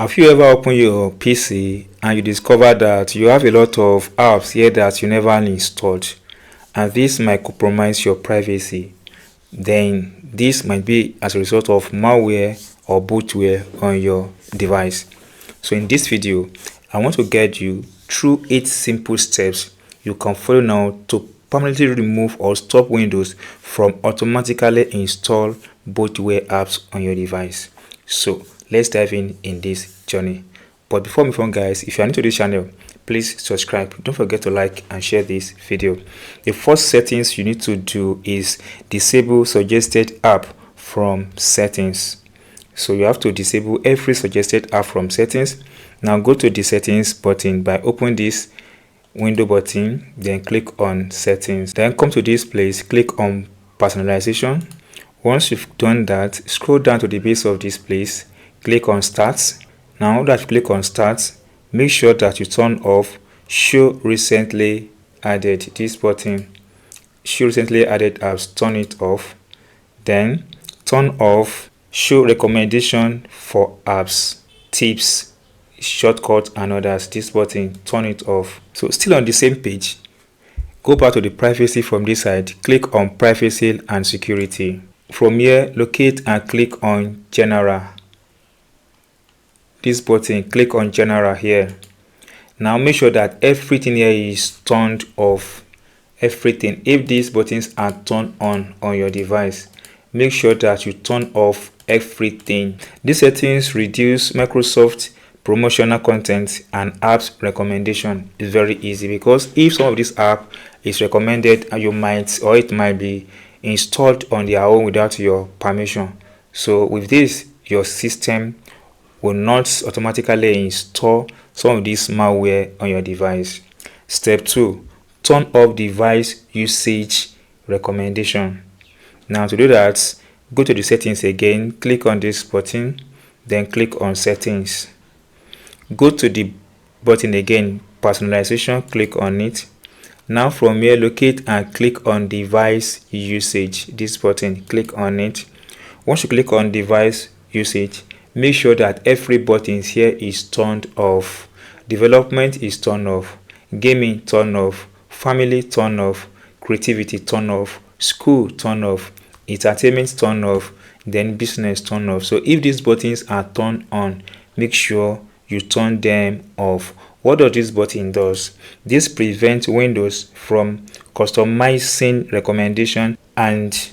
Have you ever opened your PC and you discover that you have a lot of apps here that you never installed, and this might compromise your privacy? Then this might be as a result of malware or bloatware on your device. So in this video, I want to guide you through 8 simple steps you can follow now to permanently remove or stop Windows from automatically install bloatware apps on your device. So let's dive in this journey. But before we move on, guys, if you are new to this channel, please subscribe. Don't forget to like and share this video. The first settings you need to do is disable suggested app from settings. So you have to disable every suggested app from settings. Now go to the settings button by opening this window button, then click on settings, then come to this place, click on personalization. Once you've done that, scroll down to the base of this place, click on start. Now that you click on start, make sure that you turn off show recently added. This button, show recently added apps, turn it off. Then turn off show recommendation for apps, tips, shortcuts and others. This button, turn it off. So still on the same page, go back to the privacy from this side, click on privacy and security. From here, locate and click on general. This button, click on general here. Now make sure that everything here is turned off. Everything. If these buttons are turned on your device, make sure that you turn off everything. These settings reduce Microsoft promotional content and apps recommendation. Is very easy, because if some of this app is recommended, and it might be installed on their own without your permission. So with this, your system will not automatically install some of this malware on your device. Step 2, turn off device usage recommendation. Now to do that, go to the settings again, click on this button, then click on settings. Go to the button again, personalization, click on it. Now from here, locate and click on device usage. This button, click on it. Once you click on device usage, make sure that every button here is turned off. Development is turned off, gaming turn off, family turn off, creativity turn off, school turn off, entertainment turn off, then business turn off. So if these buttons are turned on, make sure you turn them off. What does this button does? This prevents Windows from customizing recommendation and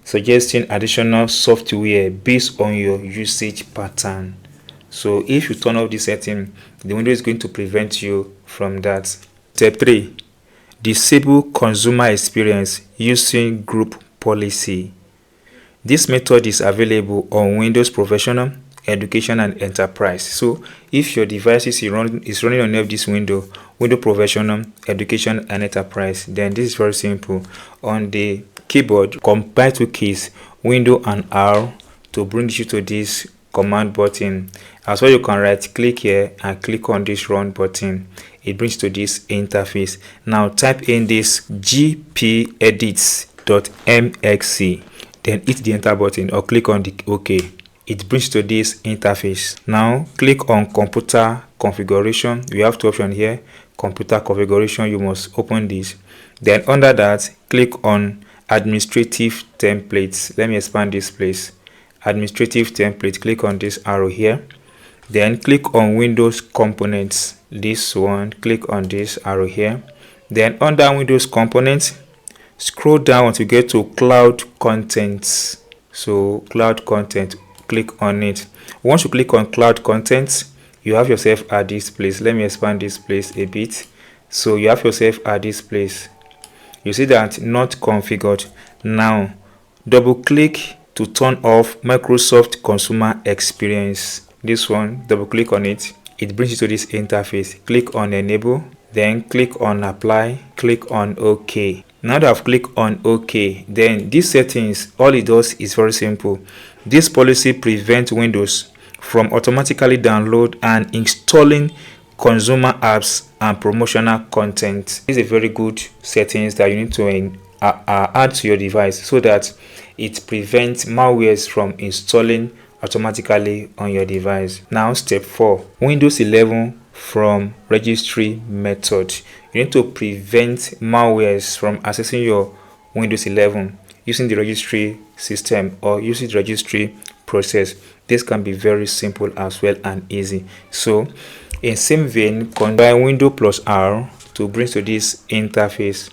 suggesting additional software based on your usage pattern. So if you turn off this setting, the window is going to prevent you from that. Step 3, disable consumer experience using group policy. This method is available on Windows Professional, Education and Enterprise. So if your device is running on this window Professional, Education and Enterprise, then this is very simple. On the keyboard, combine 2 keys, Window and R, to bring you to this command button. As well, you can right click here and click on this run button. It brings you to this interface. Now type in this gpedits.mxc, then hit the enter button or click on the OK. It brings you to this interface. Now click on computer configuration. We have 2 options here. Computer configuration, you must open this. Then under that, click on administrative templates. Let me expand this place. Administrative template, click on this arrow here. Then click on Windows components. This one, click on this arrow here. Then under Windows components, scroll down until you get to cloud contents. So cloud content, click on it. Once you click on cloud contents, you have yourself at this place. Let me expand this place a bit. So you have yourself at this place. You see that not configured. Now double click to turn off Microsoft consumer experience. This one, double click on it. It brings you to this interface. Click on enable, then click on apply, click on OK. Now that I've clicked on OK, then these settings, all it does is very simple. This policy prevents Windows from automatically download and installing consumer apps and promotional content. This is a very good settings that you need to add to your device so that it prevents malwares from installing automatically on your device. Now step 4, Windows 11 from registry method. You need to prevent malwares from accessing your Windows 11 using the registry system or using the registry process. This can be very simple as well and easy. So in same vein, combine Windows plus R to bring to this interface.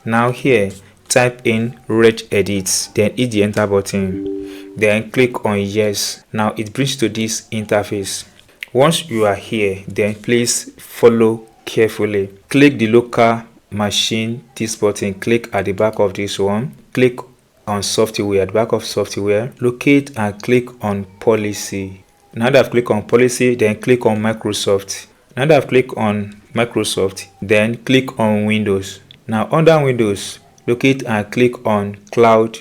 Now here, type in regedit, then hit the enter button, then click on yes. Now it brings to this interface. Once you are here, then please follow carefully. Click the local machine, this button, click at the back of this one, click on software, at the back of software, locate and click on policy. Now that I've clicked on policy, then click on Microsoft. Now that I've clicked on Microsoft, then click on Windows. Now under Windows, locate and click on cloud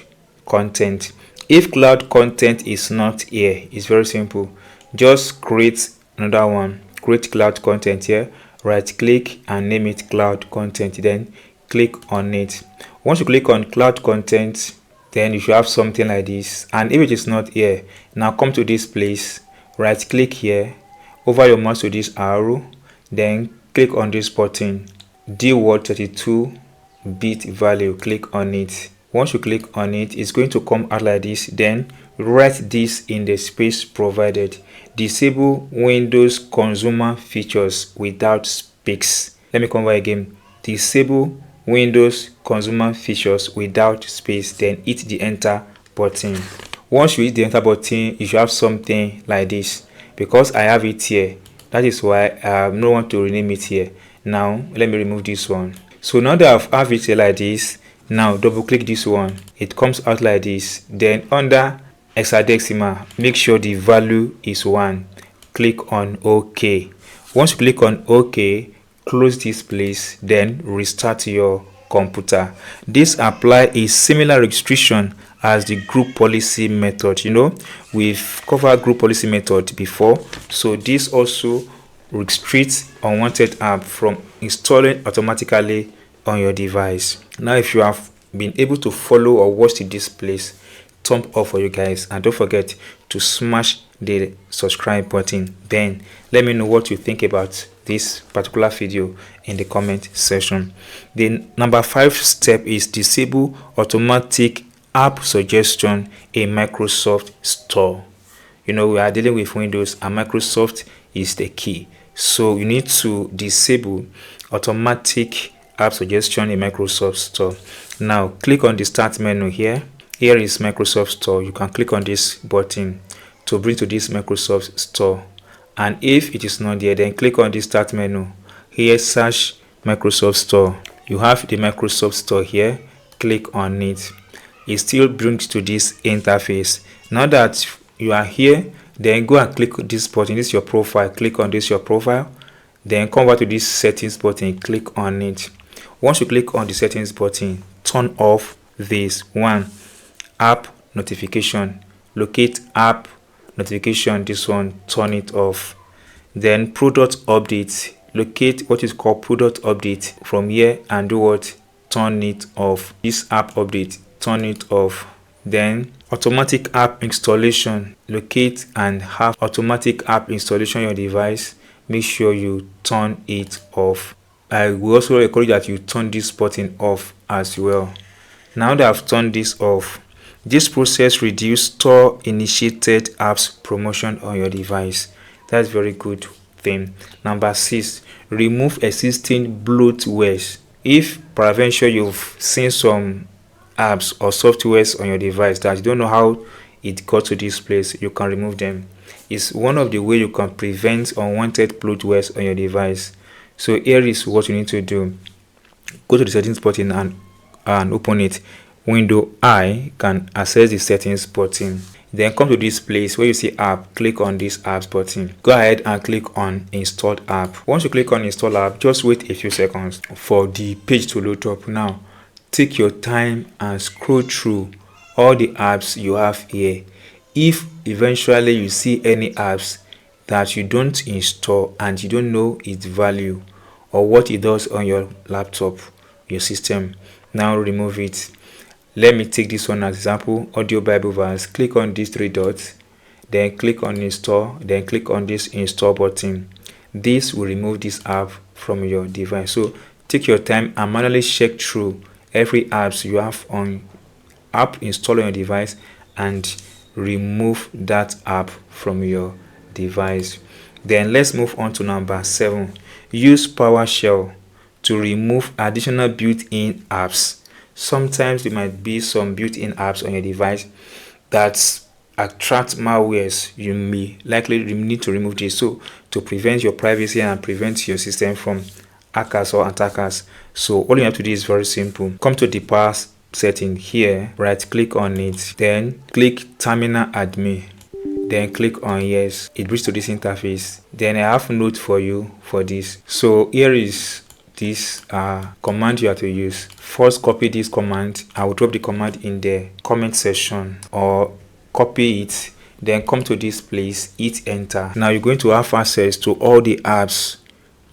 content. If cloud content is not here, it's very simple. Just create another one. Create cloud content here. Right click and name it cloud content. Then click on it. Once you click on cloud content, then you should have something like this. And if it is not here, now come to this place, right click here, over your mouse to this arrow, then click on this button, dword 32-bit value, click on it. Once you click on it, it's going to come out like this. Then write this in the space provided. Disable Windows consumer features without space. Let me come over again. Disable Windows consumer features without space, then hit the enter button. Once you hit the enter button, you should have something like this. Because I have it here, that is why I have no one to rename it here. Now let me remove this one. So now that I have it here like this, now double click this one, it comes out like this. Then under hexadecimal, make sure the value is 1. Click on OK. Once you click on OK, close this place, then restart your computer. This apply a similar restriction as the group policy method. You know, we've covered group policy method before, so this also restricts unwanted app from installing automatically on your device. Now if you have been able to follow or watch this place, thumb up for you guys, and don't forget to smash the subscribe button. Then let me know what you think about this particular video in the comment section. The number 5 step is disable automatic app suggestion in Microsoft Store. You know, we are dealing with Windows and Microsoft is the key, so you need to disable automatic app suggestion in Microsoft Store. Now click on the start menu here. Here is Microsoft Store. You can click on this button to bring to this Microsoft Store, and if it is not there, then click on the start menu. Here search Microsoft Store. You have the Microsoft Store here. Click on it. It still brings to this interface. Now that you are here, then go and click this button. This is your profile. Click on this, your profile. Then come back to this settings button. Click on it. Once you click on the settings button, turn off this one, app notification. Locate app notification, this one, turn it off. Then product update, locate what is called product update from here and do what? Turn it off. This app update, turn it off. Then automatic app installation, locate and have automatic app installation on your device. Make sure you turn it off. I will also encourage that you turn this button off as well. Now that I've turned this off, this process reduces store initiated apps promotion on your device. That's very good thing. Number 6, remove existing bloatwares. If peradventure you've seen some apps or softwares on your device that you don't know how it got to this place, you can remove them. It's one of the way you can prevent unwanted bloatwares on your device. So here is what you need to do. Go to the settings button and open it. Window I can access the settings button. Then come to this place where you see app. Click on this apps button. Go ahead and click on installed app. Once you click on install app, just wait a few seconds for the page to load up. Now take your time and scroll through all the apps you have here. If eventually you see any apps that you don't install and you don't know its value or what it does on your laptop, your system, now remove it. Let me take this one as example, audio Bible verse. Click on these 3 dots, then click on install, then click on this install button. This will remove this app from your device. So take your time and manually check through every apps you have on app installed on your device and remove that app from your device. Then let's move on to number 7. Use PowerShell to remove additional built-in apps. Sometimes there might be some built-in apps on your device that attract malwares. You may likely need to remove this, so to prevent your privacy and prevent your system from hackers or attackers. So all you have to do is very simple. Come to the power setting here, right click on it, then click terminal admin, then click on yes. It brings to this interface. Then I have a note for you for this. So here is this command you have to use. First, copy this command. I will drop the command in the comment section, or copy it, then come to this place, hit enter. Now you're going to have access to all the apps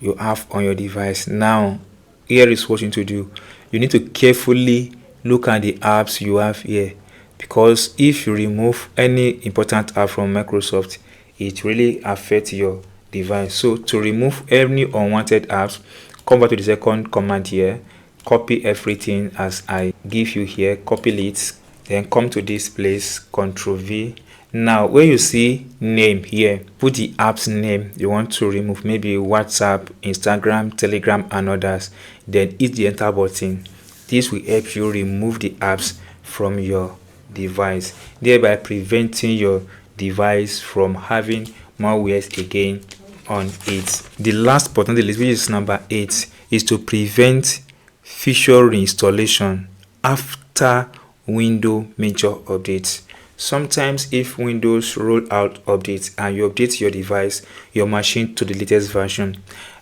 you have on your device. Now here is what you need to do. You need to carefully look at the apps you have here, because if you remove any important app from Microsoft, it really affects your device. So to remove any unwanted apps, come back to the second command here, copy everything as I give you here, copy it, then come to this place, Ctrl V. Now where you see name here, put the app's name you want to remove, maybe WhatsApp, Instagram, Telegram and others, then hit the enter button. This will help you remove the apps from your device, thereby preventing your device from having malwares again on it. The last but not the least, which is number 8, is to prevent feature reinstallation after Windows major updates. Sometimes if Windows roll out updates and you update your device, your machine to the latest version,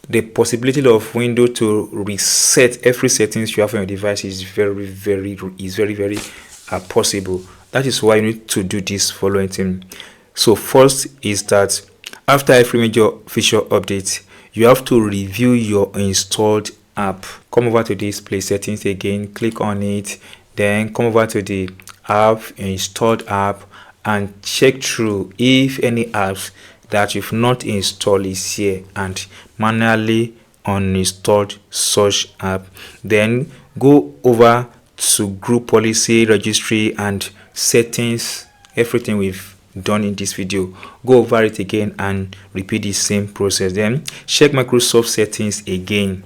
the possibility of Windows to reset every settings you have on your device is very possible. That is why you need to do this following thing. So first is that after every major feature update, you have to review your installed app. Come over to this place, settings again, click on it, then come over to the app, installed app, and check through if any apps that you've not installed is here, and manually uninstalled such app. Then go over to group policy, registry and settings, everything we've done in this video. Go over it again and repeat the same process. Then check Microsoft settings again.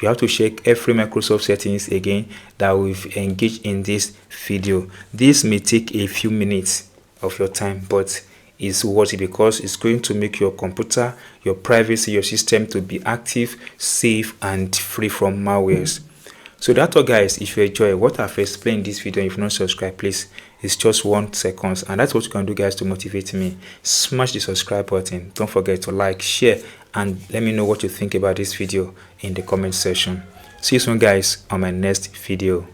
You have to check every Microsoft settings again that we've engaged in this video. This may take a few minutes of your time, but it's worth it because it's going to make your computer, your privacy, your system to be active, safe and free from malwares. So that's all guys. If you enjoy what I've explained in this video and if you're not subscribed, please, it's just 1 second, and that's what you can do guys to motivate me. Smash the subscribe button, don't forget to like, share, and let me know what you think about this video in the comment section. See you soon guys on my next video.